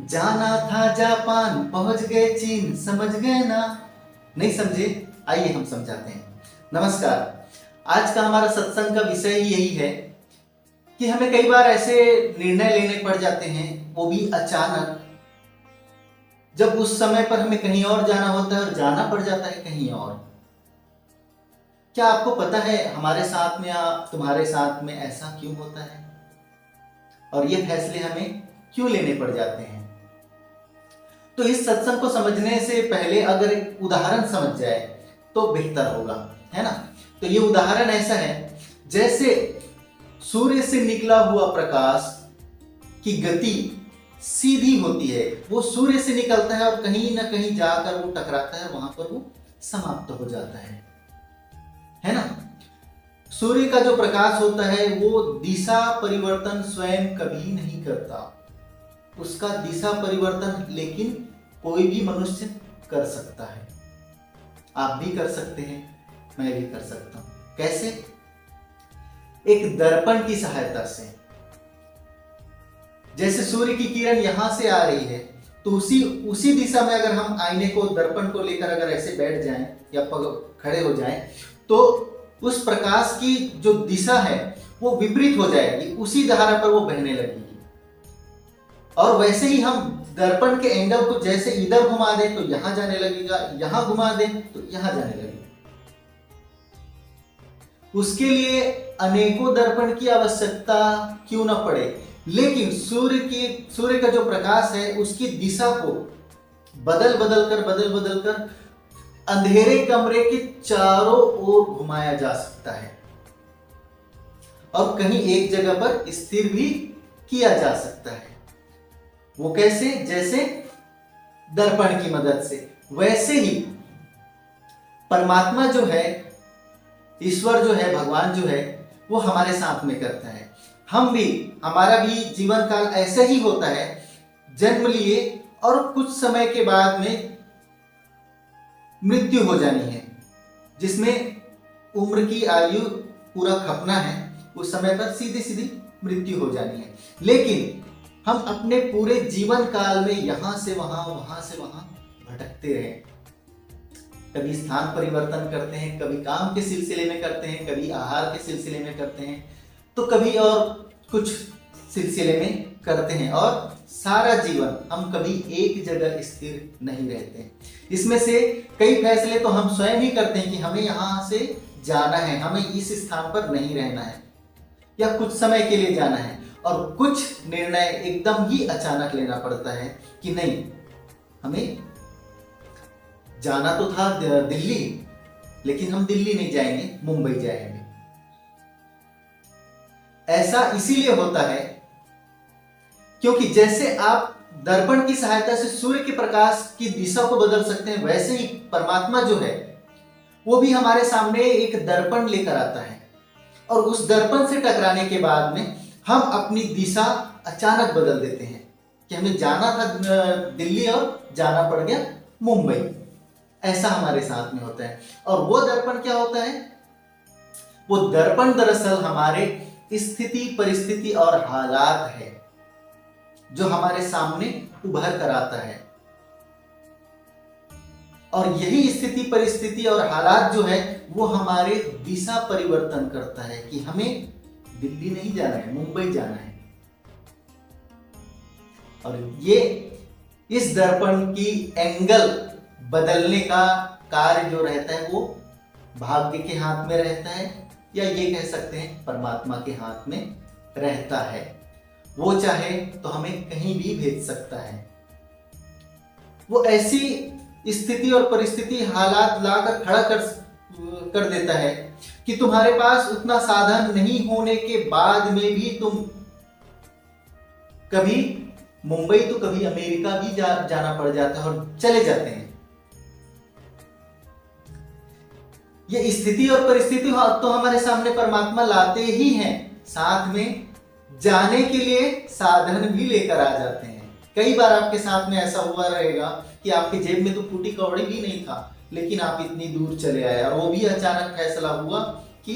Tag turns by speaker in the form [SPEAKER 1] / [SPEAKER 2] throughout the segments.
[SPEAKER 1] जाना था जापान पहुंच गए चीन, समझ गए ना? नहीं समझे? आइए हम समझाते हैं। नमस्कार। आज का हमारा सत्संग का विषय ही यही है कि हमें कई बार ऐसे निर्णय लेने पड़ जाते हैं, वो भी अचानक, जब उस समय पर हमें कहीं और जाना होता है और जाना पड़ जाता है कहीं और। क्या आपको पता है हमारे साथ में या तुम्हारे साथ में ऐसा क्यों होता है और ये फैसले हमें क्यों लेने पड़ जाते हैं? तो इस सत्संग को समझने से पहले अगर एक उदाहरण समझ जाए तो बेहतर होगा, है ना? तो ये उदाहरण ऐसा है जैसे सूर्य से निकला हुआ प्रकाश की गति सीधी होती है। वो सूर्य से निकलता है और कहीं ना कहीं जाकर वो टकराता है, वहां पर वो समाप्त हो जाता है ना? सूर्य का जो प्रकाश होता है वो दिशा परिवर्तन स्वयं कभी नहीं करता। उसका दिशा परिवर्तन लेकिन कोई भी मनुष्य कर सकता है। आप भी कर सकते हैं, मैं भी कर सकता हूं। कैसे? एक दर्पण की सहायता से। जैसे सूर्य की किरण यहां से आ रही है तो उसी दिशा में अगर हम आईने को, दर्पण को लेकर अगर ऐसे बैठ जाएं या खड़े हो जाएं तो उस प्रकाश की जो दिशा है वो विपरीत हो जाएगी, उसी धारा पर वो बहने लगेगी। और वैसे ही हम दर्पण के एंगल को जैसे इधर घुमा दें तो यहां जाने लगेगा, यहां घुमा दें तो यहां जाने लगेगा। उसके लिए अनेकों दर्पण की आवश्यकता क्यों न पड़े, लेकिन सूर्य का जो प्रकाश है उसकी दिशा को बदल बदल कर अंधेरे कमरे के चारों ओर घुमाया जा सकता है और कहीं एक जगह पर स्थिर भी किया जा सकता है। वो कैसे? जैसे दर्पण की मदद से। वैसे ही परमात्मा जो है, ईश्वर जो है, भगवान जो है, वो हमारे साथ में करता है। हमारा भी जीवन काल ऐसे ही होता है। जन्म लिए और कुछ समय के बाद में मृत्यु हो जानी है, जिसमें उम्र की आयु पूरा खपना है, उस समय पर सीधी सीधी मृत्यु हो जानी है। लेकिन हम अपने पूरे जीवन काल में यहां से वहां भटकते रहे। कभी स्थान परिवर्तन करते हैं, कभी काम के सिलसिले में करते हैं, कभी आहार के सिलसिले में करते हैं, तो कभी और कुछ सिलसिले में करते हैं, और सारा जीवन हम कभी एक जगह स्थिर नहीं रहते। इसमें से कई फैसले तो हम स्वयं ही करते हैं कि हमें यहां से जाना है, हमें इस स्थान पर नहीं रहना है या कुछ समय के लिए जाना है। और कुछ निर्णय एकदम ही अचानक लेना पड़ता है कि नहीं, हमें जाना तो था दिल्ली, लेकिन हम दिल्ली नहीं जाएंगे, मुंबई जाएंगे। ऐसा इसीलिए होता है क्योंकि जैसे आप दर्पण की सहायता से सूर्य के प्रकाश की दिशा को बदल सकते हैं, वैसे ही परमात्मा जो है वो भी हमारे सामने एक दर्पण लेकर आता है और उस दर्पण से टकराने के बाद में हम अपनी दिशा अचानक बदल देते हैं कि हमें जाना था दिल्ली और जाना पड़ गया मुंबई। ऐसा हमारे साथ में होता है। और वो दर्पण क्या होता है? वो दर्पण दरअसल हमारे स्थिति, परिस्थिति और हालात है जो हमारे सामने उभर कर आता है। और यही स्थिति, परिस्थिति और हालात जो है वो हमारे दिशा परिवर्तन करता है कि हमें दिल्ली नहीं जाना है, मुंबई जाना है। और ये इस दर्पण की एंगल बदलने का कार्य जो रहता है वो भाग्य के हाथ में रहता है, या ये कह सकते हैं परमात्मा के हाथ में रहता है। वो चाहे तो हमें कहीं भी भेज सकता है। वो ऐसी स्थिति और परिस्थिति, हालात लाकर खड़ा कर देता है कि तुम्हारे पास उतना साधन नहीं होने के बाद में भी तुम कभी मुंबई तो कभी अमेरिका भी जाना पड़ जाता है और चले जाते हैं। ये स्थिति और परिस्थिति तो हमारे सामने परमात्मा लाते ही हैं, साथ में जाने के लिए साधन भी लेकर आ जाते हैं। कई बार आपके साथ में ऐसा हुआ रहेगा कि आपकी जेब में तो फूटी कौड़ी भी नहीं था, लेकिन आप इतनी दूर चले आए और वो भी अचानक फैसला हुआ कि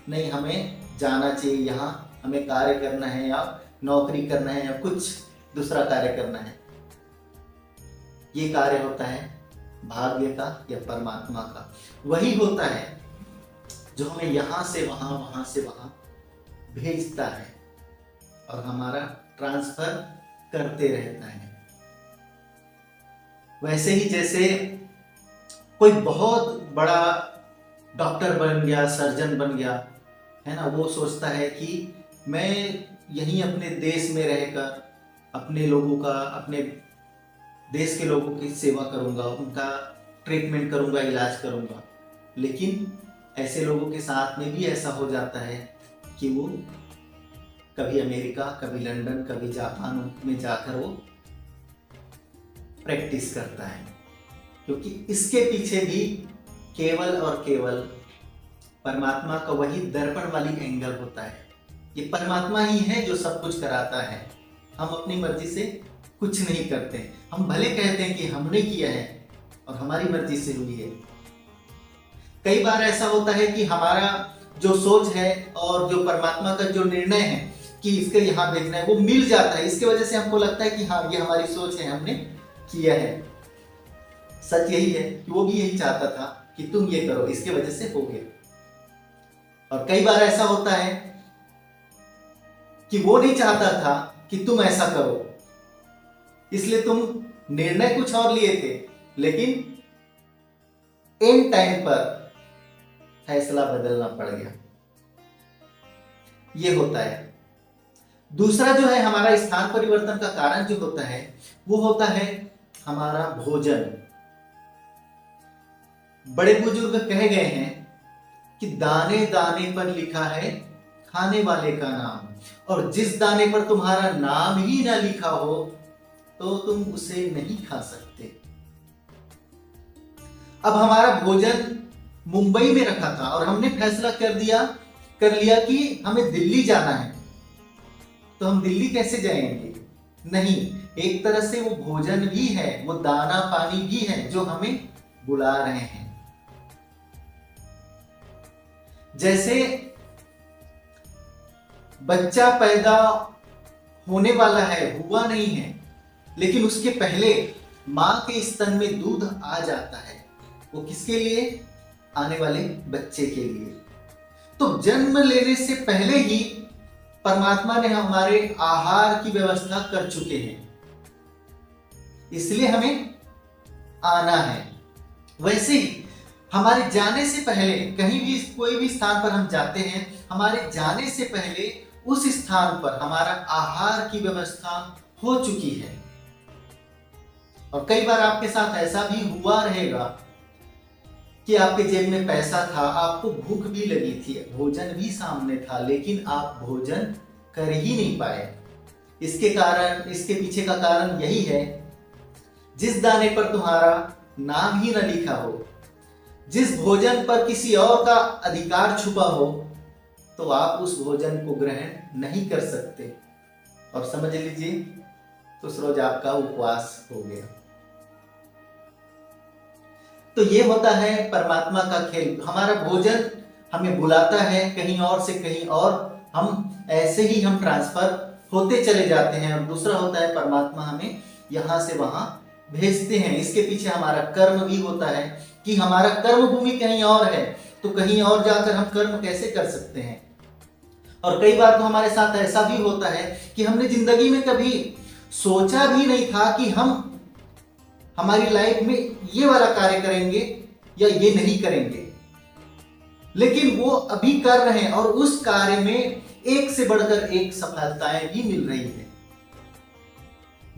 [SPEAKER 1] नहीं, हमें जाना चाहिए, यहाँ हमें कार्य करना है या नौकरी करना है या कुछ दूसरा कार्य करना है। ये कार्य होता है भाग्य का या परमात्मा का। वही होता है जो हमें यहाँ से वहाँ, वहाँ से वहाँ भेजता है और हमारा ट्रांसफर करते रहता है। वैसे ही जैसे कोई बहुत बड़ा डॉक्टर बन गया, सर्जन बन गया, है ना, वो सोचता है कि मैं यहीं अपने देश में रहकर अपने लोगों का, अपने देश के लोगों की सेवा करूंगा, उनका ट्रीटमेंट करूंगा, इलाज करूंगा। लेकिन ऐसे लोगों के साथ में भी ऐसा हो जाता है कि वो कभी अमेरिका, कभी लंदन, कभी जापान में जाकर वो प्रैक्टिस करता है, क्योंकि इसके पीछे भी केवल और केवल परमात्मा का वही दर्पण वाली एंगल होता है। ये परमात्मा ही है जो सब कुछ कराता है। हम अपनी मर्जी से कुछ नहीं करते। हम भले कहते हैं कि हमने किया है और हमारी मर्जी से हुई है। कई बार ऐसा होता है कि हमारा जो सोच है और जो परमात्मा का जो निर्णय है कि इसके यहाँ भेजना है, वो मिल जाता है। इसकी वजह से हमको लगता है कि हाँ, ये हमारी सोच है, हमने किया है। सच यही है कि वो भी यही चाहता था कि तुम ये करो, इसके वजह से हो गया। और कई बार ऐसा होता है कि वो नहीं चाहता था कि तुम ऐसा करो, इसलिए तुम निर्णय कुछ और लिए थे, लेकिन एंड टाइम पर फैसला बदलना पड़ गया। ये होता है। दूसरा जो है हमारा स्थान परिवर्तन का कारण जो होता है, वो होता है हमारा भोजन। बड़े बुजुर्ग कह गए हैं कि दाने दाने पर लिखा है खाने वाले का नाम, और जिस दाने पर तुम्हारा नाम ही ना लिखा हो तो तुम उसे नहीं खा सकते। अब हमारा भोजन मुंबई में रखा था और हमने फैसला कर लिया कि हमें दिल्ली जाना है, तो हम दिल्ली कैसे जाएंगे? नहीं, एक तरह से वो भोजन भी है, वो दाना पानी भी है जो हमें बुला रहे हैं। जैसे बच्चा पैदा होने वाला है, हुआ नहीं है, लेकिन उसके पहले मां के स्तन में दूध आ जाता है। वो किसके लिए? आने वाले बच्चे के लिए। तो जन्म लेने से पहले ही परमात्मा ने हमारे आहार की व्यवस्था कर चुके हैं, इसलिए हमें आना है। वैसे ही हमारे जाने से पहले, कहीं भी कोई भी स्थान पर हम जाते हैं, हमारे जाने से पहले उस स्थान पर हमारा आहार की व्यवस्था हो चुकी है। और कई बार आपके साथ ऐसा भी हुआ रहेगा कि आपके जेब में पैसा था, आपको भूख भी लगी थी, भोजन भी सामने था, लेकिन आप भोजन कर ही नहीं पाए। इसके पीछे का कारण यही है, जिस दाने पर तुम्हारा नाम ही न लिखा हो, जिस भोजन पर किसी और का अधिकार छुपा हो, तो आप उस भोजन को ग्रहण नहीं कर सकते और समझ लीजिए तो उस रोज आपका उपवास हो गया। तो ये होता है परमात्मा का खेल। हमारा भोजन हमें बुलाता है कहीं और से कहीं और, हम ऐसे ही हम ट्रांसफर होते चले जाते हैं। और दूसरा होता है परमात्मा हमें यहाँ से वहां भेजते हैं। इसके पीछे हमारा कर्म भी होता है कि हमारा कर्म भूमि कहीं और है, तो कहीं और जाकर हम कर्म कैसे कर सकते हैं। और कई बार तो हमारे साथ ऐसा भी होता है कि हमने जिंदगी में कभी सोचा भी नहीं था कि हम हमारी लाइफ में ये वाला कार्य करेंगे या ये नहीं करेंगे, लेकिन वो अभी कर रहे हैं और उस कार्य में एक से बढ़कर एक सफलताएं भी मिल रही है।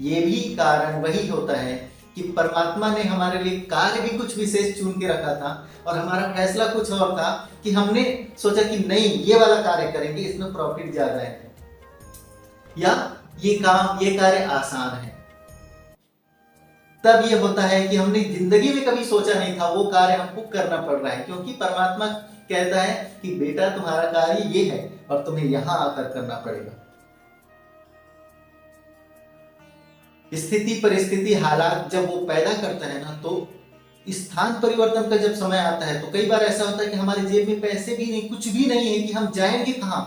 [SPEAKER 1] ये भी कारण वही होता है कि परमात्मा ने हमारे लिए कार्य भी कुछ विशेष चुन के रखा था और हमारा फैसला कुछ और था कि हमने सोचा कि नहीं, ये वाला कार्य करेंगे, इसमें प्रॉफिट ज्यादा है, या ये कार्य आसान है। तब ये होता है कि हमने जिंदगी में कभी सोचा नहीं था वो कार्य हमको करना पड़ रहा है, क्योंकि परमात्मा कहता है कि बेटा तुम्हारा कार्य ये है और तुम्हें यहां आकर करना पड़ेगा। स्थिति परिस्थिति हालात जब वो पैदा करता है ना, तो स्थान परिवर्तन का जब समय आता है तो कई बार ऐसा होता है कि हमारे जेब में पैसे भी नहीं, कुछ भी नहीं है कि हम जाएंगे कहां,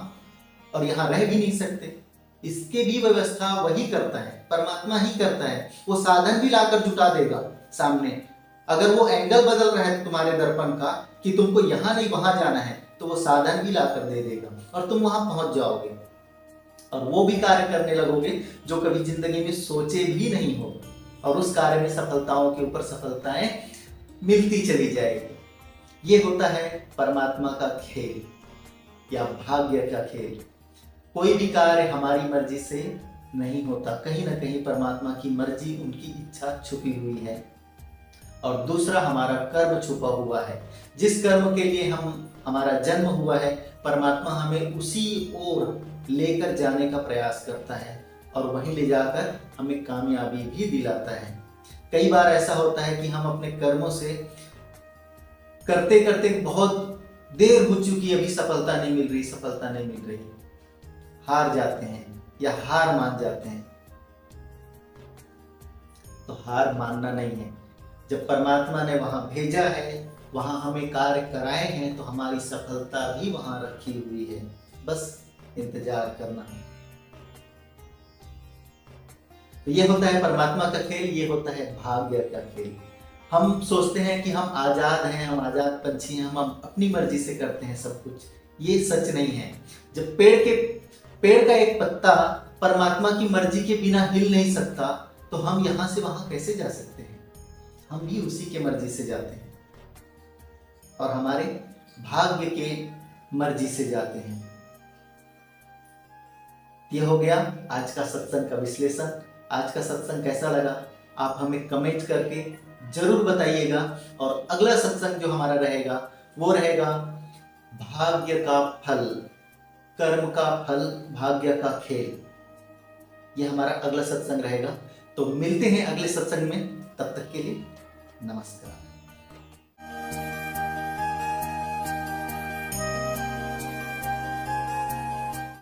[SPEAKER 1] और यहां रह भी नहीं सकते। इसके भी व्यवस्था वही करता है, परमात्मा ही करता है। वो साधन भी लाकर जुटा देगा सामने। अगर वो एंगल बदल रहा है तुम्हारे दर्पण का कि तुमको यहाँ नहीं वहां जाना है, तो वो साधन भी लाकर दे देगा और तुम वहां पहुंच जाओगे और वो भी कार्य करने लगोगे जो कभी जिंदगी में सोचे भी नहीं हो, और उस कार्य में सफलताओं के ऊपर सफलताएं मिलती चली जाएगी। ये होता है परमात्मा का खेल या भाग्य का खेल। कोई भी कार्य हमारी मर्जी से नहीं होता, कहीं ना कहीं परमात्मा की मर्जी, उनकी इच्छा छुपी हुई है। और दूसरा हमारा कर्म छुपा हुआ है। जिस कर्म के लिए हमारा जन्म हुआ है, परमात्मा हमें उसी ओर लेकर जाने का प्रयास करता है और वहीं ले जाकर हमें कामयाबी भी दिलाता है। कई बार ऐसा होता है कि हम अपने कर्मों से करते करते बहुत देर हो चुकी, अभी सफलता नहीं मिल रही, सफलता नहीं मिल रही, हार जाते हैं या हार मान जाते हैं। तो हार मानना नहीं है। जब परमात्मा ने वहां भेजा है, वहां हमें कार्य कराए हैं, तो हमारी सफलता भी वहां रखी हुई है, बस इंतजार करना है। तो ये होता है परमात्मा का खेल, ये होता है भाग्य का खेल। हम सोचते हैं कि हम आजाद हैं, हम आजाद पंछी हैं, हम अपनी मर्जी से करते हैं सब कुछ। ये सच नहीं है। जब पेड़ का एक पत्ता परमात्मा की मर्जी के बिना हिल नहीं सकता, तो हम यहां से वहां कैसे जा सकते हैं? हम भी उसी के मर्जी से जाते हैं और हमारे भाग्य के मर्जी से जाते हैं। यह हो गया आज का सत्संग का विश्लेषण। आज का सत्संग कैसा लगा आप हमें कमेंट करके जरूर बताइएगा। और अगला सत्संग जो हमारा रहेगा वो रहेगा भाग्य का फल, कर्म का फल, भाग्य का खेल। यह हमारा अगला सत्संग रहेगा। तो मिलते हैं अगले सत्संग में, तब तक के लिए नमस्कार।